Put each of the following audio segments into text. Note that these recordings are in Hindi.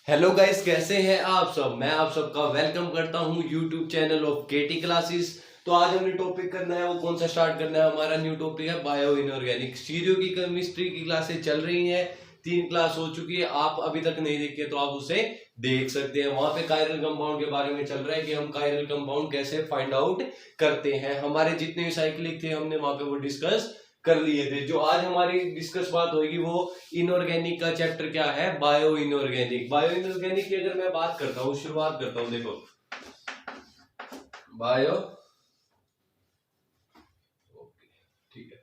हेलो गाइस, कैसे हैं आप सब। मैं आप सबका वेलकम करता हूं YouTube channel of KT classes. तो आज हमने टॉपिक करना है, वो कौन सा स्टार्ट करना है। हमारा न्यू टॉपिक है बायो इनऑर्गेनिक। स्टीरियो की केमिस्ट्री की क्लासेस चल रही हैं, 3 क्लास हो चुकी है। आप अभी तक नहीं देखी तो आप उसे देख सकते हैं। वहां पे कायरल कंपाउंड के बारे में चल रहा है कि हम कायरल कंपाउंड कैसे फाइंड आउट करते हैं। हमारे जितने भी साइक्लिक थे हमने वहां पे वो डिस्कस कर लिए थे। जो आज हमारी डिस्कस बात होगी वो इनऑर्गेनिक का चैप्टर क्या है, बायो इनऑर्गेनिक। बायो इनऑर्गेनिक की अगर मैं बात करता हूँ, शुरुआत करता हूँ, देखो बायो, ठीक है,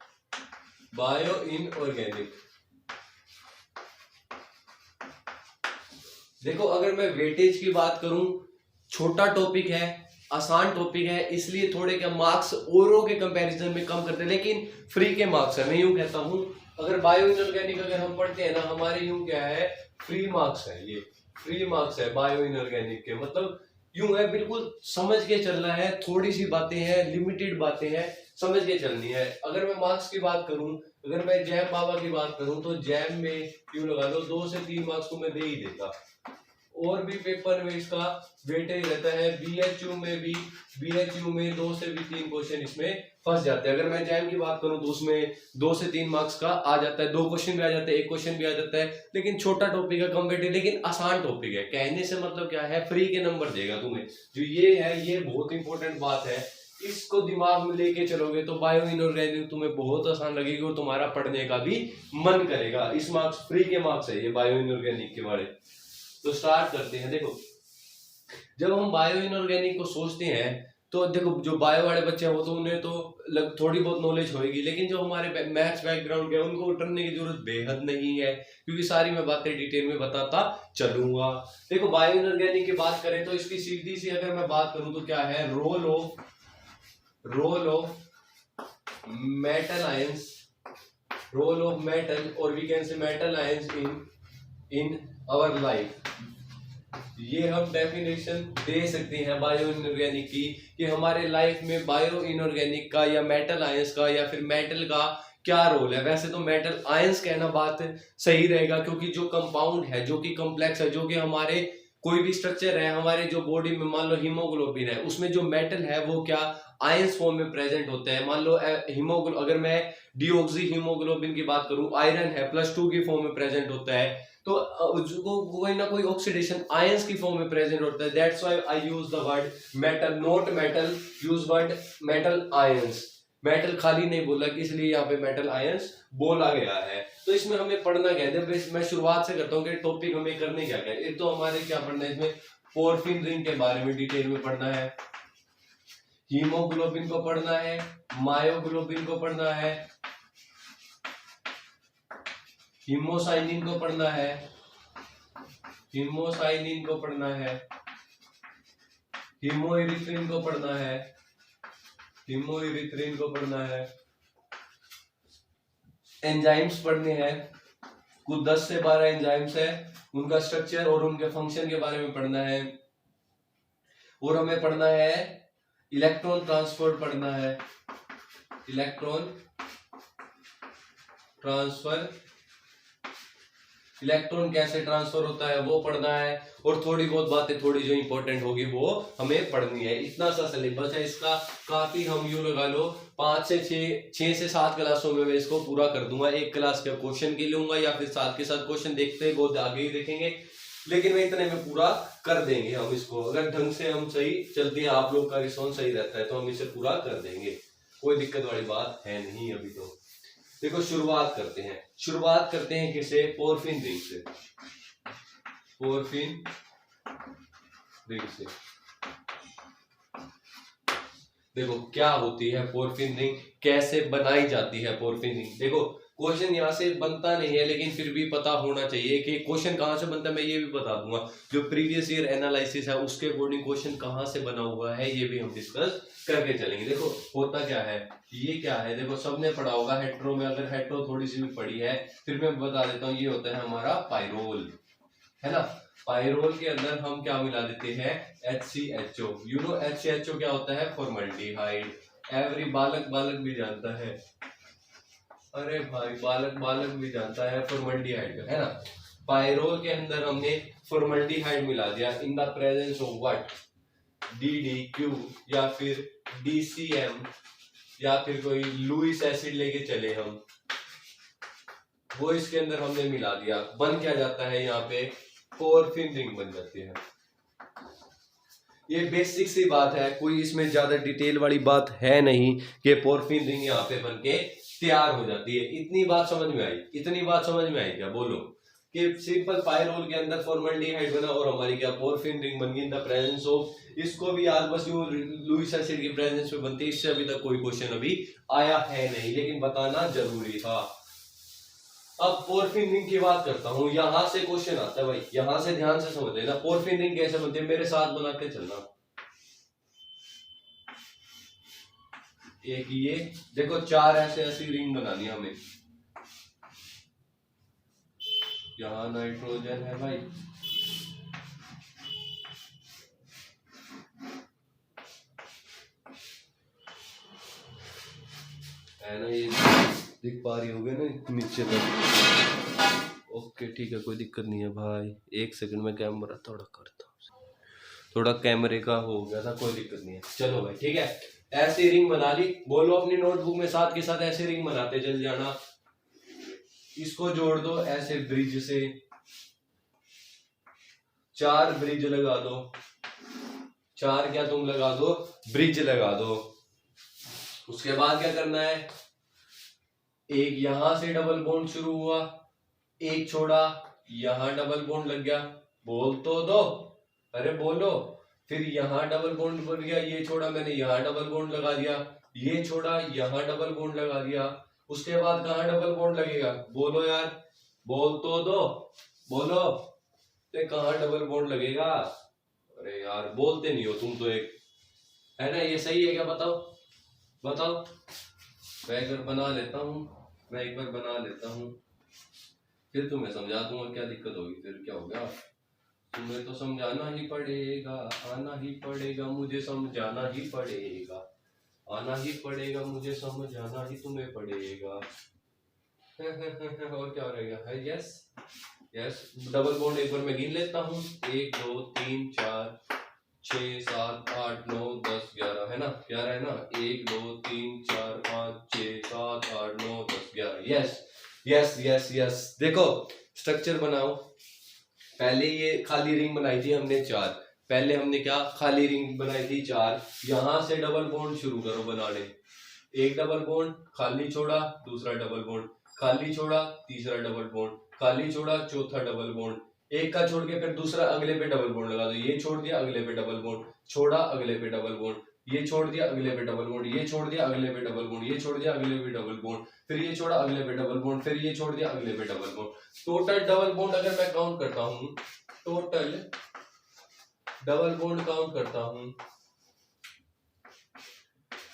बायो इनऑर्गेनिक। देखो अगर मैं वेटेज की बात करूं, छोटा टॉपिक है, आसान टॉपिक है, इसलिए थोड़े क्या मार्क्स औरों के कंपैरिजन में कम करते हैं, लेकिन फ्री के मार्क्स है। मैं यूं कहता हूं, अगर बायो इनऑर्गेनिक अगर हम पढ़ते हैं ना, हमारे यूं क्या है, फ्री मार्क्स है। ये फ्री मार्क्स है बायो इनऑर्गेनिक के। मतलब यूं है, बिल्कुल समझ के चलना है। थोड़ी सी बातें हैं, लिमिटेड बातें हैं, समझ के चलनी है। अगर मैं मार्क्स की बात करूं, अगर मैं जैम बाबा की बात करूं, तो जैम में यूं लगा लो 2 से 3 मार्क्स को मैं दे ही देगा। और भी पेपर में इसका वेटेज रहता है। बीएचयू में भी, बीएचयू में 2 से भी 3 क्वेश्चन इसमें फंस जाते हैं। अगर मैं जैम की बात करूं तो उसमें 2 से 3 मार्क्स का आ जाता है, 2 क्वेश्चन भी आ जाते हैं, 1 क्वेश्चन भी आ जाता है। लेकिन छोटा टॉपिक है, कम्पिटेटिव, लेकिन आसान टॉपिक है। कहने से मतलब क्या है, फ्री के नंबर देगा तुम्हें। जो ये है, ये बहुत इंपॉर्टेंट बात है। इसको दिमाग में लेके चलोगे तो बायो इनऑर्गेनिक तुम्हें बहुत आसान लगेगी और तुम्हारा पढ़ने का भी मन करेगा। इस मार्क्स, फ्री के मार्क्स है ये बायो इनऑर्गेनिक के बारे। तो स्टार्ट करते हैं। देखो जब हम बायो इनऑर्गेनिक को सोचते हैं तो देखो, जो बायो वाले बच्चे हैं वो तो उन्हें तो थोड़ी बहुत नॉलेज होगी, लेकिन जो हमारे मैथ्स बैकग्राउंड के उनको उतरने की जरूरत बेहद नहीं है, क्योंकि सारी मैं बातें डिटेल में बताता चलूंगा। देखो बायो इनऑर्गेनिक की बात करें तो इसकी सीधी सी अगर मैं बात करूं तो क्या है, role of metal ions, role of metal, और we can say metal ions in our life. ये हम डेफिनेशन दे सकते हैं बायो इनऑर्गेनिक की, कि हमारे लाइफ में बायो इनऑर्गेनिक का या मेटल आयंस का या फिर मेटल का क्या रोल है। वैसे तो मेटल आयंस कहना बात सही रहेगा, क्योंकि जो कंपाउंड है, जो कि कॉम्प्लेक्स है, जो कि हमारे कोई भी स्ट्रक्चर है हमारे जो बॉडी में, मान लो हीमोग्लोबिन है, उसमें जो मेटल है वो क्या आयंस फॉर्म में प्रेजेंट होते हैं। मान लो हीमोग्लो, अगर मैं डीऑक्सी हीमोग्लोबिन की बात करूं, आयरन है, +2 की फॉर्म में प्रेजेंट होता है। तो उसको कोई ना कोई ऑक्सीडेशन आयंस की फॉर्म में प्रेजेंट होता है। That's why I use the word metal, not metal, use word metal ions. Metal खाली नहीं बोला कि, इसलिए यहाँ पे मेटल आयंस बोला गया है। तो इसमें हमें पढ़ना क्या है, मैं शुरुआत से करता हूँ कि टॉपिक हमें करने क्या क्या है। एक तो हमारे क्या पढ़ना है इसमें, पोरफिन रिंग के बारे में डिटेल में पढ़ना है, हीमोग्लोबिन को पढ़ना है, मायोग्लोबिन को पढ़ना है, हीमोसाइनिन को पढ़ना है, हीमोसाइनिन को पढ़ना है, हीमोइरिथ्रिन को पढ़ना है, हीमोइरिथ्रिन को पढ़ना है, एंजाइम्स पढ़ने हैं। कुछ 10 से 12 एंजाइम्स है, उनका स्ट्रक्चर और उनके फंक्शन के बारे में पढ़ना है। और हमें पढ़ना है इलेक्ट्रॉन ट्रांसफर पढ़ना है, इलेक्ट्रॉन ट्रांसफर, इलेक्ट्रॉन कैसे ट्रांसफर होता है वो पढ़ना है। और थोड़ी बहुत बातें, थोड़ी जो इंपॉर्टेंट होगी वो हमें पढ़नी है। इतना सा सिलेबस है इसका। काफी हम यूं लगा लो 5 से 6 से 7 क्लासों में मैं इसको पूरा कर दूंगा। एक क्लास के क्वेश्चन की लूंगा, या फिर साथ के साथ क्वेश्चन देखते बहुत आगे ही देखेंगे, लेकिन मैं इतने में पूरा कर देंगे हम इसको। अगर ढंग से हम सही चलते हैं, आप लोग का रिस्पॉन्स सही रहता है, तो हम इसे पूरा कर देंगे। कोई दिक्कत वाली बात है नहीं अभी तो। देखो शुरुआत करते हैं किसे, पोरफिन रिंग से, पोरफिन रिंग से। देखो क्या होती है पोरफिन रिंग, कैसे बनाई जाती है पोरफिन रिंग। देखो क्वेश्चन यहाँ से बनता नहीं है, लेकिन फिर भी पता होना चाहिए कि क्वेश्चन कहाँ से बनता है। मैं ये भी बता दूंगा, जो प्रीवियस ईयर एनालिसिस है उसके अकॉर्डिंग क्वेश्चन कहाँ से बना हुआ है, ये भी हम डिस्कस करके चलेंगे। देखो होता क्या है, ये क्या है, देखो सबने पढ़ा होगा हेट्रो में, अगर हेट्रो थोड़ी सी भी पढ़ी है फिर मैं बता देता हूँ। ये होता है हमारा पाइरोल, है ना। पाइरोल के अंदर हम क्या मिला देते हैं, HCHO। यू नो HCHO क्या होता है, फॉर्मल्डिहाइड। एवरी बालक बालक भी जानता है, अरे भाई बालक बालक भी जानता है फॉर्मल्डिहाइड का, है ना। पायरोल के अंदर हमने फॉर्मल्डिहाइड मिला दिया in the presence of what, DDQ या फिर DCM या फिर कोई लुइस एसिड लेके चले हम, वो इसके अंदर हमने मिला दिया, बन क्या जाता है यहाँ पे, पोरफिन रिंग बन जाती है। ये बेसिक सी बात है, कोई इसमें ज्यादा डिटेल वाली बात है नहीं कि पोरफिन रिंग यहाँ पे बन के तैयार हो जाती है। इतनी बात समझ में आई, इतनी बात समझ में आई क्या, बोलो कि सिंपल पायरोल के अंदर फॉर्मल्डिहाइड बना और हमारी क्या पोरफिन रिंग बन गई इन द प्रेजेंस ऑफ, इसको भी याद बस यूं लुइस एसिड की प्रेजेंस में बनती है। इससे अभी तक कोई क्वेश्चन अभी आया है नहीं, लेकिन बताना जरूरी था। अब पोरफिन रिंग की बात करता हूं, यहां से क्वेश्चन आता है भाई, यहां से ध्यान से समझ लेना पोरफिन रिंग कैसे बनती है, मेरे साथ बना के चलना। एक ये देखो, 4 ऐसे ऐसी रिंग बनानी है हमें, यहां नाइट्रोजन है भाई, है ना, ये दिख पा रही होगी ना नीचे तक, ओके ठीक है, कोई दिक्कत नहीं है भाई। एक सेकंड में कैमरा थोड़ा करता हूँ, थोड़ा कैमरे का हो गया था, कोई दिक्कत नहीं है। चलो भाई ठीक है, ऐसी रिंग बना ली, बोलो अपनी नोटबुक में साथ के साथ ऐसे रिंग बनाते चल जाना। इसको जोड़ दो ऐसे ब्रिज से, 4 ब्रिज लगा दो, 4 क्या तुम लगा दो, ब्रिज लगा दो। उसके बाद क्या करना है, एक यहां से डबल बॉन्ड शुरू हुआ, एक छोड़ा, यहां डबल बॉन्ड लग गया, बोल तो दो, अरे बोलो, फिर यहां डबल बॉन्ड बन गया, ये छोड़ा मैंने, यहां डबल बॉन्ड लगा दिया, ये छोड़ा, यहां डबल बॉन्ड लगा दिया। उसके बाद कहां डबल बॉन्ड लगेगा, बोलो यार, बोल तो दो, बोलो तो कहां डबल बॉन्ड लगेगा, अरे यार बोलते नहीं हो तुम तो, एक है ना, ये सही है क्या, बताओ बताओ। मैं एक बार बना लेता हूँ, मैं एक बार बना लेता हूँ, फिर तुम्हें समझा दूंगा, क्या दिक्कत होगी, फिर क्या होगा, तुम्हें तो समझाना ही पड़ेगा, आना ही पड़ेगा, मुझे समझाना ही पड़ेगा, आना ही पड़ेगा, मुझे समझाना ही तुम्हें पड़ेगा। और क्या रहेगा है, यस यस, डबल बॉन्ड एक बार मैं गिन लेता हूँ, 1 2 3 4 6 7 8 9 10 11 है ना, 11 है ना, 1 2 3 4 5 6 7 8 9 10 11, यस यस यस यस। देखो स्ट्रक्चर बनाओ, पहले ये खाली रिंग बनाई थी हमने 4, पहले हमने क्या खाली रिंग बनाई थी 4, यहां से डबल बॉन्ड शुरू करो बनाने, एक डबल बॉन्ड, खाली छोड़ा, दूसरा डबल बॉन्ड, खाली छोड़ा, तीसरा डबल बॉन्ड, खाली छोड़ा, चौथा डबल बॉन्ड, एक का छोड़ के फिर दूसरा अगले पे डबल बॉन्ड लगा दो, ये छोड़ दिया अगले पे डबल बॉन्ड, छोड़ा अगले पे डबल बॉन्ड, ये छोड़ दिया अगले पे डबल बॉन्ड, ये छोड़ दिया अगले पे डबल बॉन्ड, ये छोड़ दिया अगले पे डबल बॉन्ड, फिर ये छोड़ा अगले पे डबल बॉन्ड, फिर ये छोड़ दिया अगले पे double bond. Total double bond अगर मैं काउंट करता हूँ, टोटल डबल बॉन्ड काउंट करता हूँ,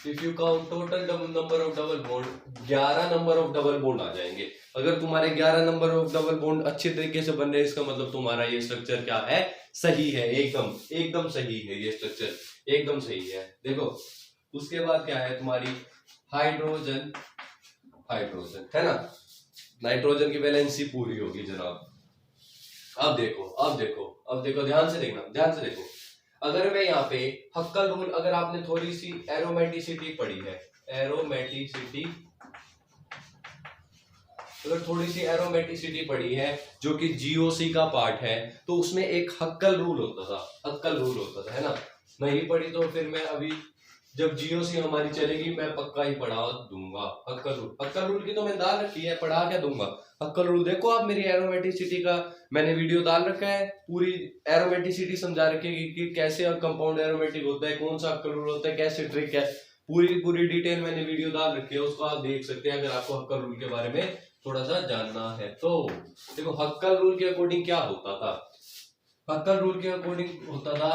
if you count total number of double bond, 11 number of double bond आ जाएंगे। अगर तुम्हारे 11 नंबर ऑफ डबल बॉन्ड अच्छे तरीके से बन रहे हैं, इसका मतलब तुम्हारा ये स्ट्रक्चर क्या है, सही है, एकदम एकदम सही है, ये स्ट्रक्चर एकदम सही है। देखो उसके बाद क्या है, तुम्हारी हाइड्रोजन, हाइड्रोजन है ना, नाइट्रोजन की वैलेंसी पूरी होगी जनाब। अब देखो अब देखो अब देखो, ध्यान से देखना, ध्यान से देखो, अगर मैं यहाँ पे हक्कल रूल, अगर आपने थोड़ी सी एरोमेटिसिटी पढ़ी है, एरोमेटिसिटी, अगर थोड़ी सी एरोमेटिसिटी पढ़ी है जो कि जीओसी का पार्ट है, तो उसमें एक हक्कल रूल होता था, हक्कल रूल होता था, है ना, नहीं पढ़ी तो फिर मैं अभी जब जीओसी हमारी चलेगी मैं पक्का ही पढ़ा दूंगा हक्कल रूल। हक्कल रूल की तो मैं डाल रखी है, पढ़ा क्या दूंगा हक्कल रूल। देखो आप मेरी एरोमेटिसिटी का मैंने वीडियो डाल रखा है, पूरी एरोमेटिसिटी समझा रखी है कि कैसे कंपाउंड एरोमेटिक होता है, कौन सा हक्कल रूल होता है, कैसे ट्रिक है, पूरी पूरी डिटेल मैंने वीडियो डाल रखी है, उसको आप देख सकते हैं अगर आपको हक्कल रूल के बारे में थोड़ा सा जानना है तो। देखो हक्कल रूल के अकॉर्डिंग क्या होता था, हक्कल रूल के अकॉर्डिंग होता था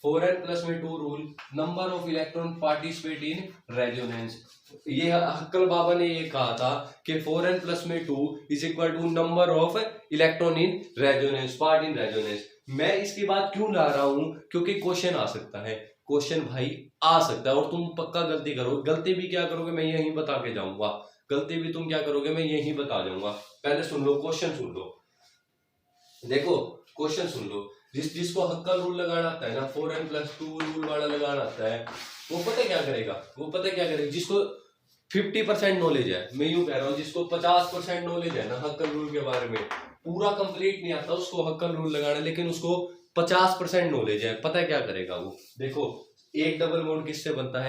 4n+2 rule, number of electron participate in resonance. ये हक्कल बाबा ने ये कहा था कि 4n+2 is equal to number of electron in resonance, part in resonance. मैं इसकी बात क्यों ला रहा हूं, क्योंकि क्वेश्चन आ सकता है, क्वेश्चन भाई आ सकता है, और तुम पक्का गलती करोगे, गलती भी क्या करोगे मैं यही बता के जाऊंगा, गलती भी तुम क्या करोगे मैं यही बता दूंगा। पहले सुन लो, क्वेश्चन सुन लो, देखो क्वेश्चन सुन लो। जिसको हक्का रूल लगाना आता है ना, 4n+2 रूल वाला लगाना आता है, वो पता क्या करेगा, जिसको 50% नॉलेज है, मैं यूं कह रहा हूँ, जिसको 50% नॉलेज है ना हक्कल रूल के बारे में, पूरा कंप्लीट नहीं आता उसको हक्कल रूल लगाना, लेकिन उसको 50% नॉलेज है, पता है क्या करेगा वो। देखो एक डबल बॉन्ड किससे बनता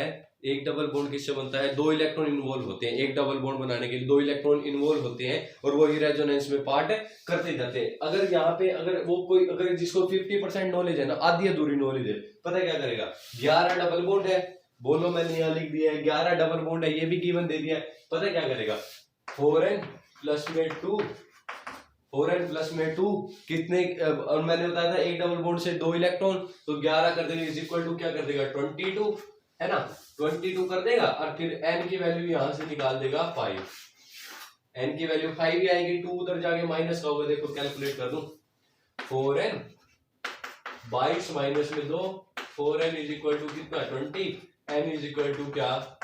है, दो इलेक्ट्रॉन इन्वॉल्व होते हैं, एक डबल बॉन्ड बनाने के लिए 2 इलेक्ट्रॉन इन्वॉल्व होते हैं और वो ही रेजोनेंस में पार्ट करते जाते हैं। अगर यहाँ पे अगर जिसको 50% नॉलेज है ना, आधी अधूरी नॉलेज है, पता है क्या करेगा, 11 डबल बॉन्ड है, बोलो मैंने यहाँ लिख दिया है 11 डबल बॉन्ड है, ये भी गिवन दे दिया है, पता है क्या करेगा, 4n+2 कितने, और मैंने बताया था एक डबल बॉन्ड से 2 इलेक्ट्रॉन, तो 11 कर देगा इज इक्वल टू क्या कर देगा 22, है ना, 22 कर देगा, और फिर n की वैल्यू यहां से निकाल देगा 5, n की वैल्यू 5 ही आएगी, 2 उधर जाके माइनस का होगा, देखो कैलकुलेट कर दूं, 4n 22 माइनस में 2, 4n इज इक्वल टू कितना 20, n इज इक्वल टू क्या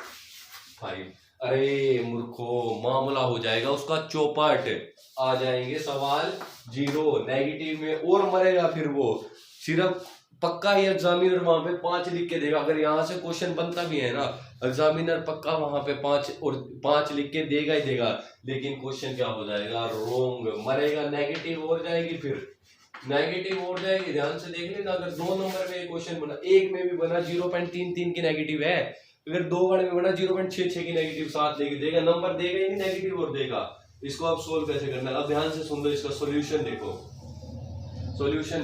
5। अरे मूर्खो, मामला हो जाएगा उसका चौपट, आ जाएंगे सवाल 0 नेगेटिव में और मरेगा, फिर वो सिर्फ पक्का ही एग्जामिनर वहां पे 5 लिख के देगा। अगर यहाँ से क्वेश्चन बनता भी है ना, एग्जामिनर पक्का वहां पे 5 लिख के देगा ही देगा, लेकिन क्वेश्चन क्या हो जाएगा, रोंग, मरेगा, नेगेटिव हो जाएगी, फिर नेगेटिव हो जाएगी। ध्यान से देख लेना, अगर 2 नंबर में क्वेश्चन बना, एक में भी बना 0.33 की नेगेटिव है, अगर 2 वाले में बना 0.66 की नेगेटिव, साथ लेके देगा, नंबर देगा ही नहीं नेगेटिव और देगा। इसको अब सोल्व कैसे करना है, अब ध्यान से सुन लो, इसका सॉल्यूशन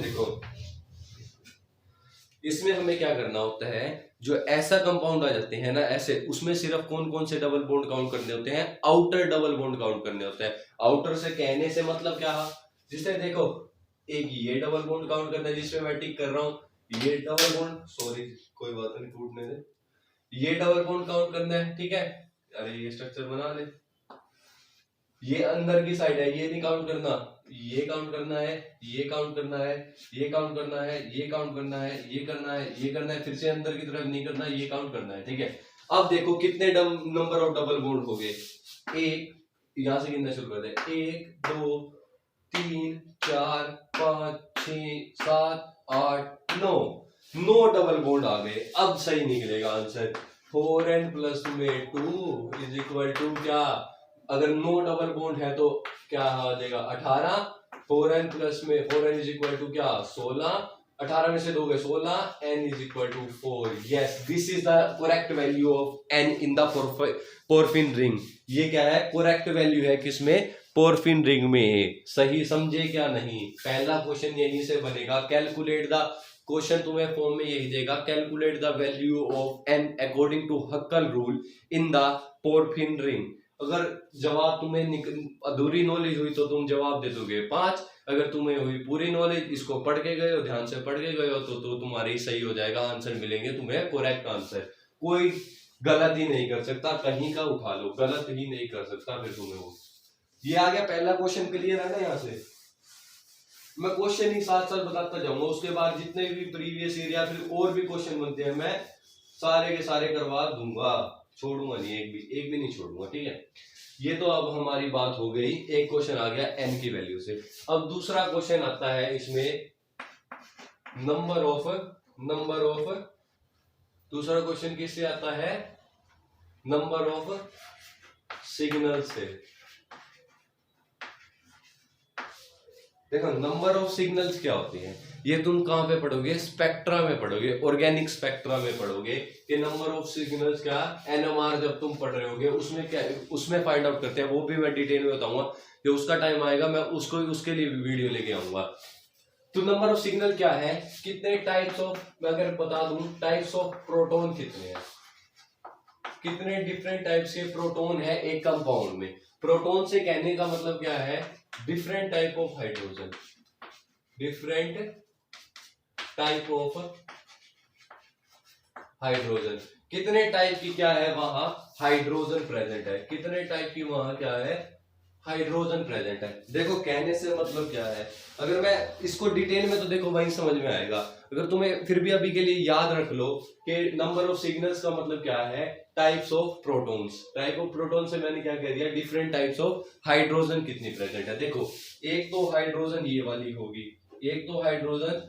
देखो, इसमें हमें क्या करना होता है, जो ऐसा कंपाउंड आ जाते हैं ना ऐसे, उसमें सिर्फ कौन कौन से डबल बॉन्ड काउंट करने होते हैं, आउटर डबल बॉन्ड काउंट करने होते हैं। आउटर से कहने से मतलब क्या है, जिससे देखो एक ये डबल बॉन्ड काउंट करना है जिसमें मैं टिक कर रहा हूँ, ये डबल बॉन्ड, सॉरी कोई बात नहीं टूटने दे, ये डबल बॉन्ड काउंट करना है, ठीक है, अरे ये स्ट्रक्चर बना ले, ये अंदर की साइड है, ये नहीं काउंट करना, ये काउंट करना है, ये काउंट करना है, ये काउंट करना है, ये काउंट करना है, ये करना है, ये करना है, फिर से अंदर की तरफ नहीं करना, ये काउंट करना है, ठीक है। अब देखो कितने नंबर ऑफ डबल बॉन्ड हो गए, एक, यहां से गिनना शुरू कर दे, 1 2 3 4 5 6 7 8 9 डबल बॉन्ड आ गए। अब सही निकलेगा answer, 4n+2 is equal to क्या, अगर 9 डबल बॉन्ड है तो क्या आ जाएगा 18, 4n इज इक्वल टू क्या 16, 18 में से 2 गए 16, n is equal to 4। Yes, this is the correct value of n in the porphyrin ring. ये क्या है, करेक्ट वैल्यू है किसमें, पोरफिन रिंग में। सही समझे क्या नहीं, पहला क्वेश्चन यहीं से बनेगा, कैलकुलेट द, क्वेश्चन तुम्हें फॉर्म में यही देगा, calculate the value of n according to Huckel rule in the porphyrin ring. अगर जवाब तुम्हें अधूरी नॉलेज हुई तो तुम जवाब दे दोगे 5, अगर तुम्हें हुई पूरी नॉलेज, इसको पढ़ के गए हो, ध्यान से पढ़ के गए हो, तो तुम्हारे ही सही हो जाएगा, आंसर मिलेंगे तुम्हें करेक्ट आंसर। कोई गलत ही नहीं कर सकता, कहीं का उठा लो, गलत ही नहीं कर सकता फिर तुम्हें वो। ये आ गया पहला क्वेश्चन, क्लियर है ना। यहाँ से मैं क्वेश्चन ही साथ साथ बताता जाऊंगा, उसके बाद जितने भी प्रीवियस ईयर या फिर और भी क्वेश्चन बनते हैं मैं सारे के सारे करवा दूंगा, छोड़ूंगा नहीं, एक भी नहीं छोड़ूंगा, ठीक है। ये तो अब हमारी बात हो गई, एक क्वेश्चन आ गया n की वैल्यू से। अब दूसरा क्वेश्चन आता है इसमें नंबर ऑफ, दूसरा क्वेश्चन किससे आता है, नंबर ऑफ सिग्नल से। देखो नंबर ऑफ सिग्नल्स क्या होते हैं, ये तुम कहां पे पढ़ोगे, स्पेक्ट्रा में पढ़ोगे, ऑर्गेनिक स्पेक्ट्रा में पढ़ोगे कि नंबर ऑफ सिग्नल्स क्या, एनएमआर जब तुम पढ़ रहे होगे उसमें क्या, उसमें फाइंड आउट करते हैं, वो भी मैं डिटेल में बताऊंगा, कि उसका टाइम आएगा मैं उसके लिए वीडियो लेके आऊंगा। तो नंबर ऑफ सिग्नल क्या है, कितने टाइप्स ऑफ, मैं अगर बता दूं टाइप्स ऑफ प्रोटॉन कितने हैं, कितने डिफरेंट टाइप्स के प्रोटॉन है एक कंपाउंड में। प्रोटॉन से कहने का मतलब क्या है, different type of hydrogen, different type of hydrogen, कितने टाइप की क्या है वहां हाइड्रोजन प्रेजेंट है, कितने टाइप की वहां क्या है हाइड्रोजन प्रेजेंट है। देखो कहने से मतलब क्या है, अगर मैं इसको डिटेल में तो देखो वही समझ में आएगा। अगर तुम्हें फिर भी अभी के लिए याद रख लो कि नंबर ऑफ सिग्नल्स का मतलब क्या है, types of protons. Type of proton से मैंने क्या कह दिया, डिफरेंट टाइप्स ऑफ हाइड्रोजन कितनी प्रेजेंट है। देखो एक तो हाइड्रोजन ये वाली होगी, एक तो हाइड्रोजन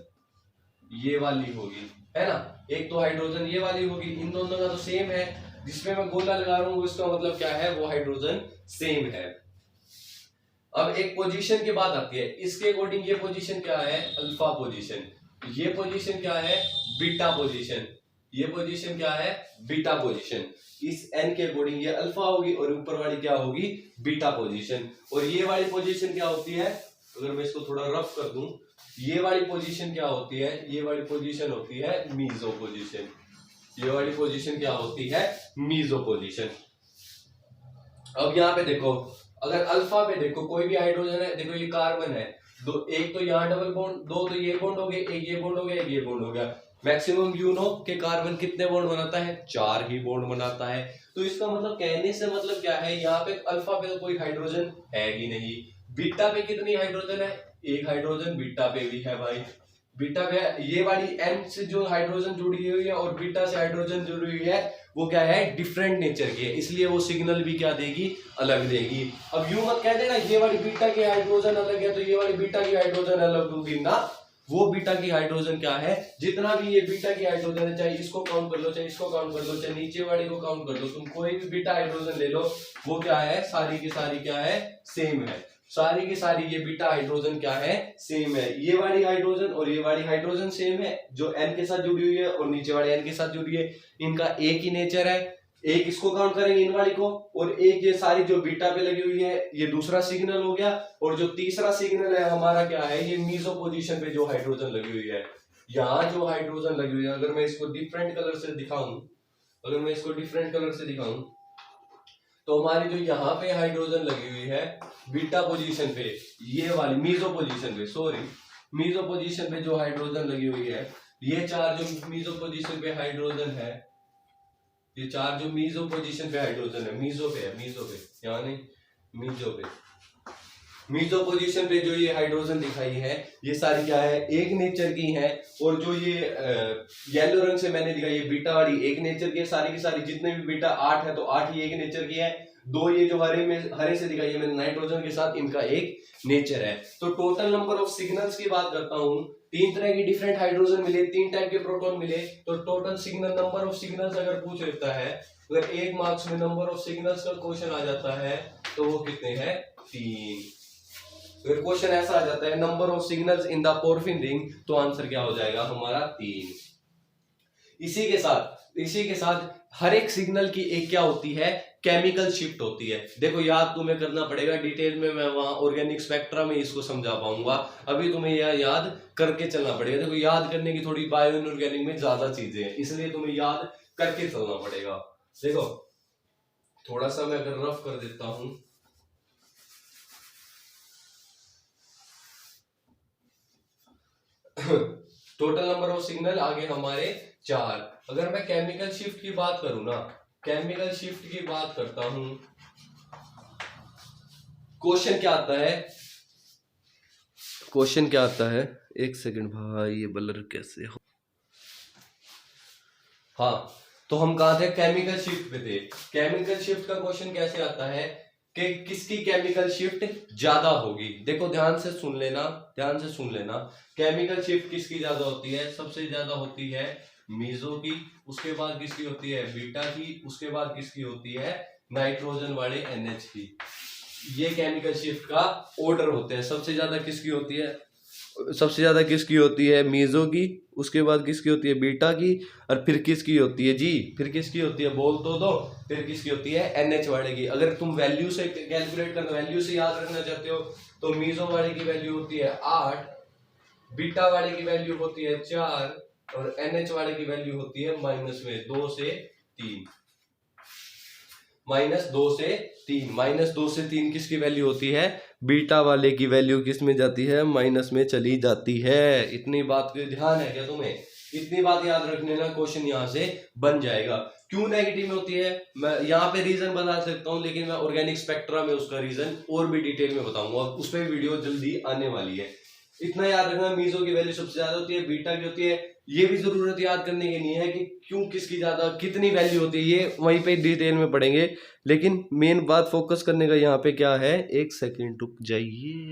ये वाली होगी, है ना, एक तो हाइड्रोजन ये वाली होगी। इन दोनों का तो सेम है, जिसमें मैं गोला लगा रहा हूं उसका मतलब क्या है, वो हाइड्रोजन सेम है। अब एक पोजीशन की बात आती है, इसके अकॉर्डिंग ये पोजीशन क्या है, अल्फा पोजीशन। ये पोजीशन क्या है, बीटा पोजीशन। ये पोजीशन क्या है, बीटा पोजीशन। इस एन के अकॉर्डिंग ये अल्फा होगी और ऊपर वाली क्या होगी, बीटा पोजीशन। और ये वाली पोजीशन क्या होती है, अगर मैं इसको थोड़ा रफ कर दूं, ये वाली पोजीशन क्या होती है, ये वाली पोजीशन होती है मीजो पोजीशन। ये वाली पोजीशन क्या होती है, मीजो पोजीशन। अब यहाँ पे देखो, अगर अल्फा पे देखो कोई भी हाइड्रोजन है, देखो ये कार्बन है, दो, एक तो यहाँ डबल बॉन्ड, दो तो ये बॉन्ड हो गए, एक ये बॉन्ड हो गया, एक ये बॉन्ड हो गया। मैक्सिमम यू नो के कार्बन कितने बॉन्ड बनाता है, 4 ही बॉन्ड बनाता है। तो इसका मतलब कहने से मतलब क्या है, यहाँ पे अल्फा पे तो कोई हाइड्रोजन है ही नहीं। बीटा पे कितनी हाइड्रोजन है, एक हाइड्रोजन बीटा पे भी है भाई। बीटा पे ये वाली एन से जो हाइड्रोजन जुड़ी हुई है और बीटा से हाइड्रोजन जुड़ी हुई है, वो क्या है, डिफरेंट नेचर की है, इसलिए वो सिग्नल भी क्या देगी, अलग देगी। अब यूं मत कह देना ये वाली बीटा की हाइड्रोजन अलग है तो ये वाली बीटा की हाइड्रोजन अलग होगी ना। वो बीटा की हाइड्रोजन क्या है, जितना भी ये बीटा की हाइड्रोजन है, चाहे इसको काउंट कर लो, चाहे इसको काउंट कर लो, चाहे नीचे वाली को काउंट कर लो, तुम कोई भी बीटा हाइड्रोजन ले लो, वो क्या है, सारी की सारी क्या है, सेम है। सारी की सारी ये बीटा हाइड्रोजन क्या है, सेम है। ये वाली हाइड्रोजन और ये वाली हाइड्रोजन सेम है, जो एन के साथ जुड़ी हुई है और नीचे वाले एन के साथ जुड़ी है, इनका एक ही नेचर है। एक इसको काउंट करेंगे इन वाली को, और एक ये सारी जो बीटा पे लगी हुई है ये दूसरा सिग्नल हो गया। और जो तीसरा सिग्नल है हमारा क्या है, ये मीजो पोजीशन पे जो हाइड्रोजन लगी हुई है, यहाँ जो हाइड्रोजन लगी हुई है, अगर मैं इसको डिफरेंट कलर से दिखाऊं, अगर मैं इसको डिफरेंट कलर से दिखाऊं, तो हमारी जो यहाँ पे हाइड्रोजन लगी हुई है बीटा पोजीशन पे, ये वाली मीजो पोजीशन पे, सॉरी मीजो पोजीशन पे जो हाइड्रोजन लगी हुई है, ये 4 जो मीजो पोजीशन पे हाइड्रोजन है, ये 4 जो मीजो पोजीशन पे हाइड्रोजन है, मीजो पे है, मीजो पे, यहाँ नहीं, मीजो पे, मीजो पोजीशन पे जो ये हाइड्रोजन दिखाई है, ये सारी क्या है, एक नेचर की है। और जो ये येलो रंग से मैंने दिखाई, ये बीटा वाली एक नेचर की है, सारी की सारी जितने भी बीटा 8 है तो 8 ही एक नेचर की है। दो ये जो हरे से दिखाई है मैंने नाइट्रोजन के साथ, इनका एक नेचर है। तो टोटल नंबर ऑफ सिग्नल्स की बात करता हूँ, 3 तरह की डिफरेंट हाइड्रोजन मिले, 3 टाइप के प्रोटॉन मिले, तो total signal number of signals अगर पूछ लेता है, अगर 1 मार्क्स में नंबर ऑफ सिग्नल्स का क्वेश्चन आ जाता है तो वो कितने हैं, 3। अगर क्वेश्चन ऐसा आ जाता है number of signals in the porphyrin ring, तो आंसर क्या हो जाएगा हमारा, 3। इसी के साथ हर एक सिग्नल की एक क्या होती है, केमिकल शिफ्ट होती है। देखो याद तुम्हें करना पड़ेगा, डिटेल में मैं वहां ऑर्गेनिक स्पेक्ट्रा में इसको समझा पाऊंगा, अभी तुम्हें यह याद करके चलना पड़ेगा। देखो याद करने की थोड़ी बायो इनऑर्गेनिक में ज्यादा चीजें हैं, इसलिए तुम्हें याद करके चलना पड़ेगा। देखो थोड़ा सा मैं अगर रफ कर देता हूं, टोटल नंबर ऑफ सिग्नल आगे हमारे 4। अगर मैं केमिकल शिफ्ट की बात करूं ना, केमिकल शिफ्ट की बात करता हूं, क्वेश्चन क्या आता है, क्वेश्चन क्या आता है, एक सेकंड भाई ये ब्लर कैसे हो, हाँ तो हम कहा थे केमिकल शिफ्ट पे थे। केमिकल शिफ्ट का क्वेश्चन कैसे आता है कि किसकी केमिकल शिफ्ट ज्यादा होगी। देखो ध्यान से सुन लेना, ध्यान से सुन लेना, केमिकल शिफ्ट किसकी ज्यादा होती है, सबसे ज्यादा होती है मीजो की, उसके बाद किसकी होती है, बीटा की, उसके बाद किसकी होती है, नाइट्रोजन वाले NH की। ये केमिकल शिफ्ट का ऑर्डर होते हैं। सबसे ज्यादा किसकी होती है, सबसे ज्यादा किसकी होती है, मीजो की, उसके बाद किसकी होती है, बीटा की, और फिर किसकी होती है जी, फिर किसकी होती है, बोल तो दो, फिर किसकी होती है, NH वाले की। अगर तुम वैल्यू से कैलकुलेट करना, वैल्यू से याद रखना चाहते हो, तो मीजो वाले की वैल्यू होती है 8, बीटा वाले की वैल्यू होती है 4, और NH वाले की वैल्यू होती है माइनस में 2 से 3, -2 से 3, -2 से 3 किसकी वैल्यू होती है, बीटा वाले की वैल्यू किस में जाती है, माइनस में चली जाती है। इतनी बात का ध्यान है क्या तुम्हें, इतनी बात याद रखने ना, क्वेश्चन यहाँ से बन जाएगा। क्यों नेगेटिव में होती है मैं यहाँ पे रीजन बता सकता हूँ, लेकिन मैं ऑर्गेनिक स्पेक्ट्रा में उसका रीजन और भी डिटेल में बताऊंगा, उस पर वीडियो जल्दी आने वाली है। इतना याद रखना, मीजो की वैल्यू सबसे ज्यादा होती है, बीटा की होती है। ये भी जरूरत याद करने की नहीं है कि क्यों किसकी ज्यादा कितनी वैल्यू होती है, ये वहीं पे डिटेल में पढ़ेंगे। लेकिन मेन बात फोकस करने का यहाँ पे क्या है, एक सेकेंड रुक जाइए।